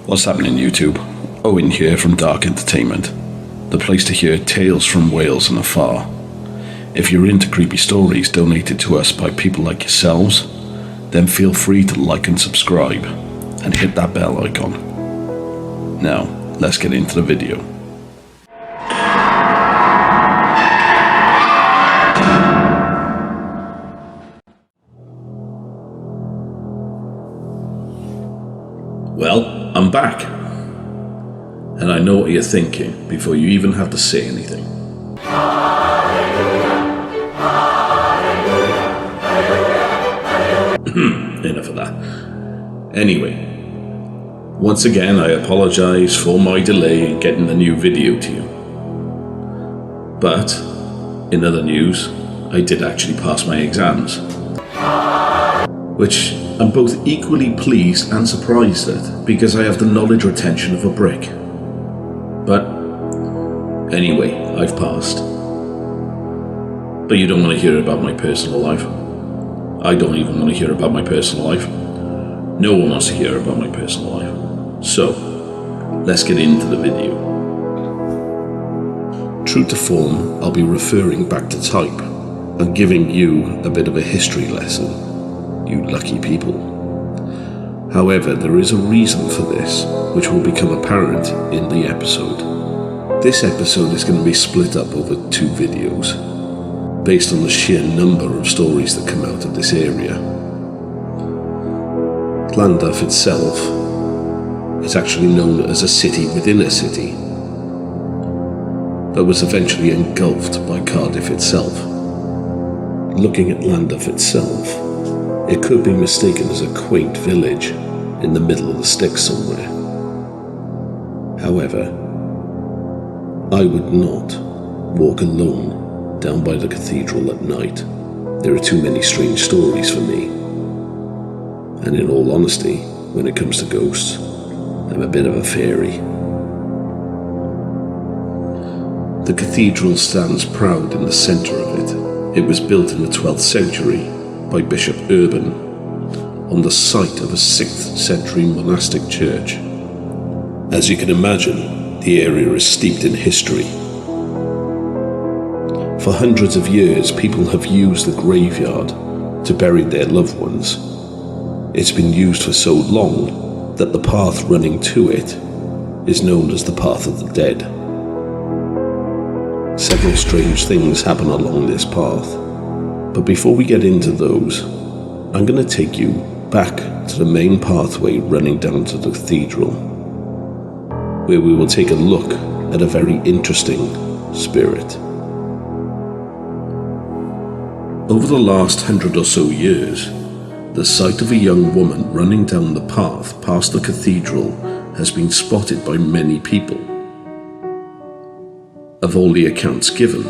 What's happening, YouTube? Owen here from Dark Entertainment, the place to hear tales from Wales and afar. If you're into creepy stories donated to us by people like yourselves, then feel free to like and subscribe, and hit that bell icon. Now, let's get into the video. Well, I'm back, and I know what you're thinking before you even have to say anything. Enough of that. Anyway, once again I apologise for my delay in getting the new video to you. But, in other news, I did actually pass my exams, which I'm both equally pleased and surprised at, because I have the knowledge retention of a brick. But anyway, I've passed. But you don't want to hear about my personal life. I don't even want to hear about my personal life. No one wants to hear about my personal life. So, let's get into the video. True to form, I'll be referring back to type and giving you a bit of a history lesson. You lucky people. However, there is a reason for this, which will become apparent in the episode. This episode is going to be split up over 2 videos, based on the sheer number of stories that come out of this area. Llandaff itself is actually known as a city within a city, but was eventually engulfed by Cardiff itself. Looking at Llandaff itself, it could be mistaken as a quaint village in the middle of the sticks somewhere. However, I would not walk alone down by the cathedral at night. There are too many strange stories for me. And in all honesty, when it comes to ghosts, I'm a bit of a fairy. The cathedral stands proud in the centre of it. It was built in the 12th century by Bishop Urban on the site of a 6th century monastic church. As you can imagine, the area is steeped in history. For hundreds of years, people have used the graveyard to bury their loved ones. It's been used for so long that the path running to it is known as the Path of the Dead. Several strange things happen along this path. But before we get into those, I'm going to take you back to the main pathway running down to the cathedral, where we will take a look at a very interesting spirit. Over the last 100 or so years, the sight of a young woman running down the path past the cathedral has been spotted by many people. Of all the accounts given,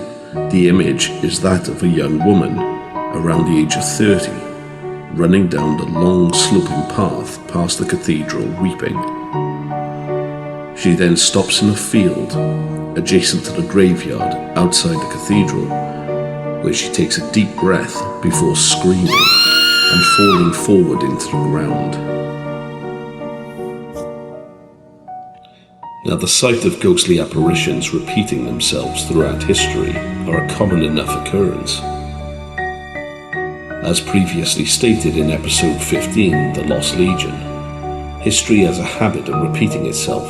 the image is that of a young woman around the age of 30, running down the long sloping path past the cathedral weeping. She then stops in a field adjacent to the graveyard outside the cathedral, where she takes a deep breath before screaming and falling forward into the ground. Now, the sight of ghostly apparitions repeating themselves throughout history are a common enough occurrence. As previously stated in episode 15, The Lost Legion, history has a habit of repeating itself,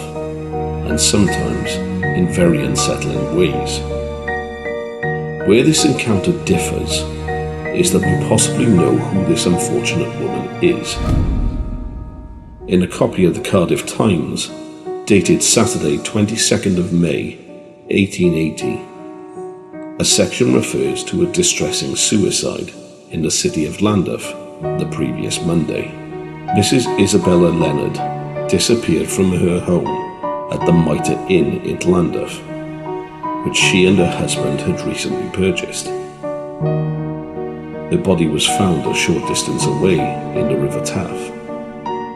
and sometimes in very unsettling ways. Where this encounter differs is that we possibly know who this unfortunate woman is. In a copy of the Cardiff Times, dated Saturday 22nd of May, 1880, a section refers to a distressing suicide in the city of Llandaff the previous Monday. Mrs. Isabella Leonard disappeared from her home at the Mitre Inn in Llandaff, which she and her husband had recently purchased. Her body was found a short distance away in the River Taff.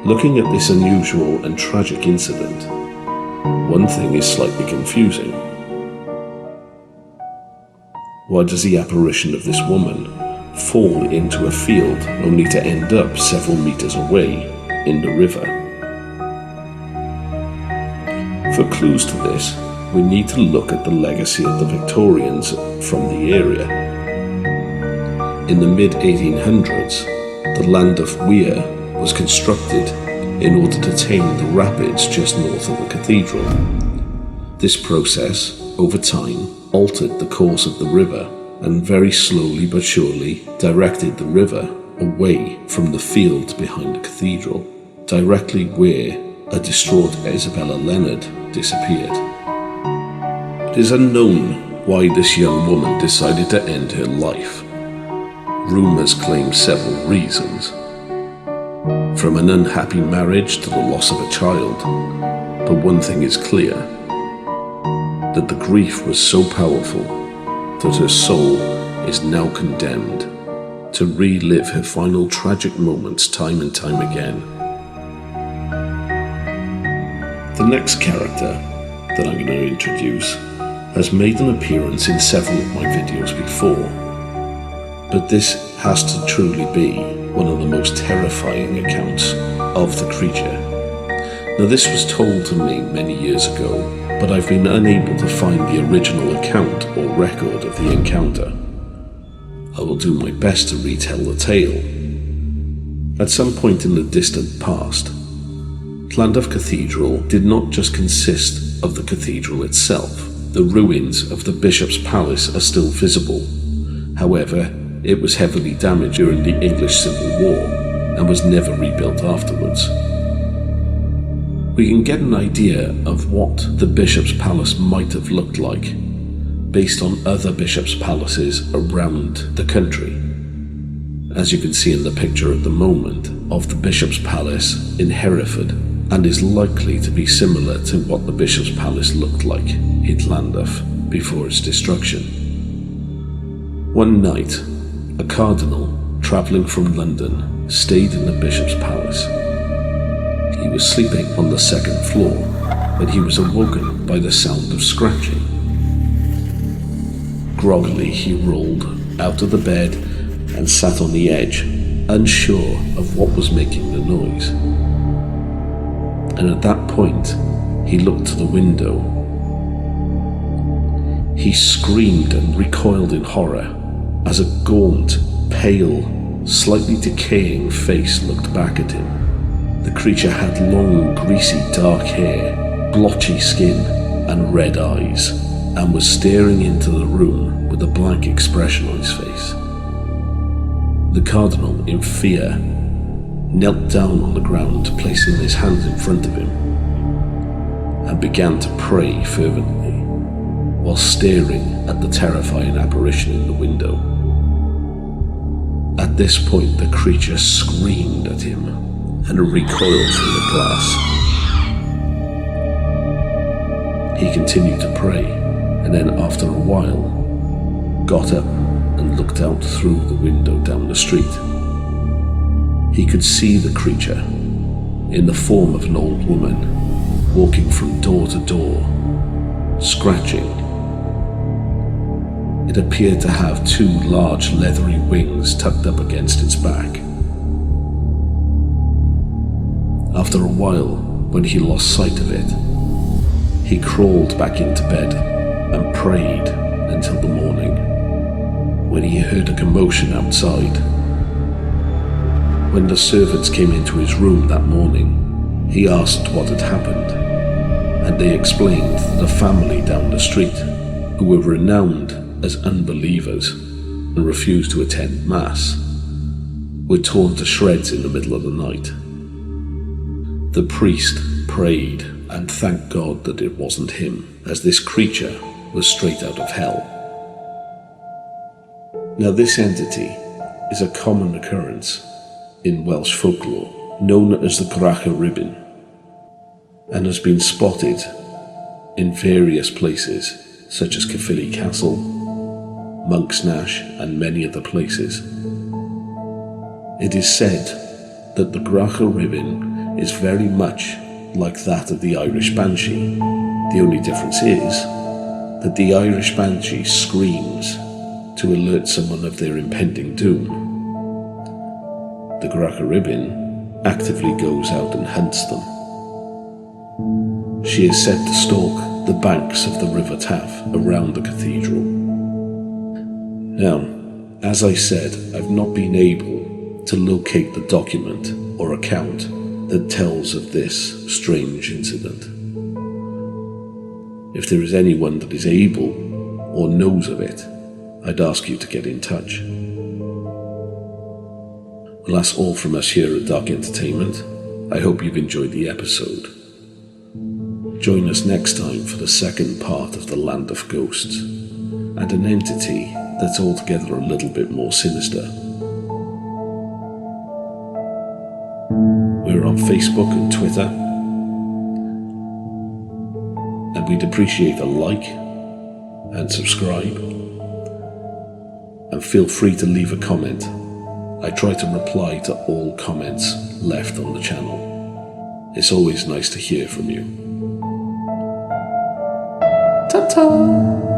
Looking at this unusual and tragic incident, one thing is slightly confusing. Why does the apparition of this woman fall into a field only to end up several meters away in the river? For clues to this, we need to look at the legacy of the Victorians from the area. In the mid-1800s, the Llandaff Weir was constructed in order to tame the rapids just north of the cathedral. This process, over time, altered the course of the river and very slowly but surely directed the river away from the field behind the cathedral, directly where a distraught Isabella Leonard disappeared. It is unknown why this young woman decided to end her life. Rumours claim several reasons, from an unhappy marriage to the loss of a child, but one thing is clear, that the grief was so powerful that her soul is now condemned to relive her final tragic moments time and time again. The next character that I'm going to introduce has made an appearance in several of my videos before, but this has to truly be one of the most terrifying accounts of the creature. Now, this was told to me many years ago, but I've been unable to find the original account or record of the encounter. I will do my best to retell the tale. At some point in the distant past, Llandaff Cathedral did not just consist of the cathedral itself. The ruins of the bishop's palace are still visible. However, it was heavily damaged during the English Civil War and was never rebuilt afterwards. We can get an idea of what the bishop's palace might have looked like based on other bishops' palaces around the country. As you can see in the picture at the moment of the bishop's palace in Hereford, and is likely to be similar to what the bishop's palace looked like in Llandaff before its destruction. One night, a cardinal travelling from London stayed in the bishop's palace. He was sleeping on the second floor when he was awoken by the sound of scratching. Groggily, he rolled out of the bed and sat on the edge, unsure of what was making the noise. And at that point, he looked to the window. He screamed and recoiled in horror as a gaunt, pale, slightly decaying face looked back at him. The creature had long, greasy, dark hair, blotchy skin, and red eyes, and was staring into the room with a blank expression on his face. The cardinal, in fear, knelt down on the ground, placing his hands in front of him, and began to pray fervently, while staring at the terrifying apparition in the window. At this point, the creature screamed at him and recoiled from the glass. He continued to pray, and then after a while, got up and looked out through the window down the street. He could see the creature, in the form of an old woman, walking from door to door, scratching. It appeared to have two large leathery wings tucked up against its back. After a while, when he lost sight of it, he crawled back into bed and prayed until the morning, when he heard a commotion outside. When the servants came into his room that morning, he asked what had happened, and they explained that a family down the street, who were renowned as unbelievers and refused to attend Mass, were torn to shreds in the middle of the night. The priest prayed and thanked God that it wasn't him, as this creature was straight out of hell. Now, this entity is a common occurrence in Welsh folklore, known as the Gwrach-y-Rhibyn, and has been spotted in various places such as Caerphilly Castle, Monksnash, and many other places. It is said that the Gwrach-y-Rhibyn is very much like that of the Irish Banshee. The only difference is that the Irish Banshee screams to alert someone of their impending doom. The Gwrach-y-Rhibyn actively goes out and hunts them. She is said to stalk the banks of the River Taff around the cathedral. Now, as I said, I've not been able to locate the document or account that tells of this strange incident. If there is anyone that is able or knows of it, I'd ask you to get in touch. Well, that's all from us here at Dark Entertainment. I hope you've enjoyed the episode. Join us next time for the second part of the Llandaff Ghosts, and an entity that's altogether a little bit more sinister. We're on Facebook and Twitter, and we'd appreciate a like and subscribe, and feel free to leave a comment. I try to reply to all comments left on the channel. It's always nice to hear from you. Ta-ta!